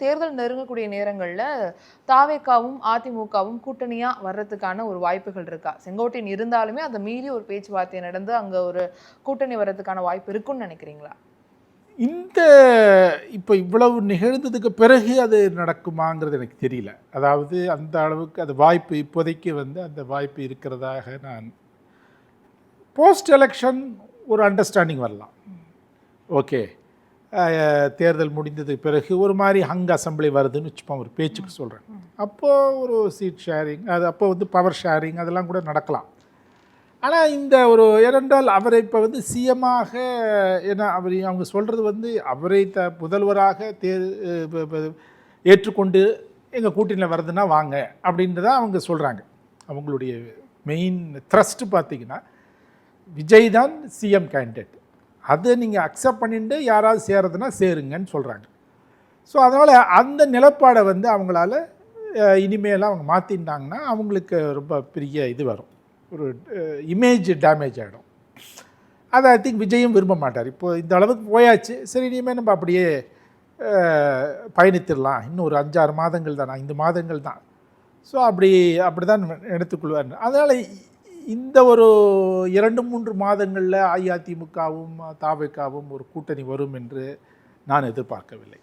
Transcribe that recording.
தேர்தல் நெருங்கக்கூடிய நேரங்கள்ல தாவேகாவும் அதிமுகவும் கூட்டணியா வர்றதுக்கான ஒரு வாய்ப்புகள் இருக்கா? செங்கோட்டையன் இருந்தாலுமே அதை மீறி ஒரு பேச்சுவார்த்தை நடந்து அங்க ஒரு கூட்டணி வர்றதுக்கான வாய்ப்பு இருக்குன்னு நினைக்கிறீங்களா? இந்த இப்போ இவ்வளவு நிகழ்ந்ததுக்கு பிறகு அது நடக்குமாங்கிறது எனக்கு தெரியல. அதாவது அந்த அளவுக்கு அது வாய்ப்பு இப்போதைக்கு அந்த வாய்ப்பு இருக்கிறதாக நான் போஸ்ட் எலெக்ஷன் ஒரு அண்டர்ஸ்டாண்டிங் வரலாம். ஓகே, தேர்தல் முடிந்ததுக்கு பிறகு ஒரு மாதிரி ஹங் அசம்பிளி வருதுன்னு வச்சுப்போம், ஒரு பேச்சுக்கு சொல்கிறேன். அப்போது ஒரு சீட் ஷேரிங், அது அப்போ பவர் ஷேரிங் அதெல்லாம் கூட நடக்கலாம். ஆனால் இந்த ஒரு ஏனென்றால் அவரை இப்போ சிஎம்மாக ஏன்னா அவங்க சொல்கிறது அவரை முதல்வராக ஏற்றுக்கொண்டு எங்கள் கூட்டணியில் வருதுன்னா வாங்க அப்படின்றத அவங்க சொல்கிறாங்க. அவங்களுடைய மெயின் த்ரஸ்ட் பார்த்திங்கன்னா விஜய் தான் சிஎம் கேண்டிடேட், அதை நீங்கள் அக்செப்ட் பண்ணிட்டு யாராவது சேருதுன்னா சேருங்கன்னு சொல்கிறாங்க. ஸோ அதனால் அந்த நிலப்பாடை அவங்களால இனிமேல் அவங்க மாற்றிட்டாங்கன்னா அவங்களுக்கு ரொம்ப பெரிய இது வரும், ஒரு இமேஜ் டேமேஜ் ஆகிடும். அதை ஐ திங்க் விஜயும் விரும்ப மாட்டார். இப்போது இந்த அளவுக்கு போயாச்சு, சரி இனிமேல் நம்ம அப்படியே பயணித்திடலாம், இன்னும் ஒரு 5-6 மாதங்கள் தான், 5 மாதங்கள் தான். ஸோ அப்படி தான் எடுத்துக்கொள்வார். அதனால் இந்த ஒரு 2-3 மாதங்களில் அஇஅதிமுகவும் தாவேகாவும் ஒரு கூட்டணி வரும் என்று நான் எதிர்பார்க்கவில்லை.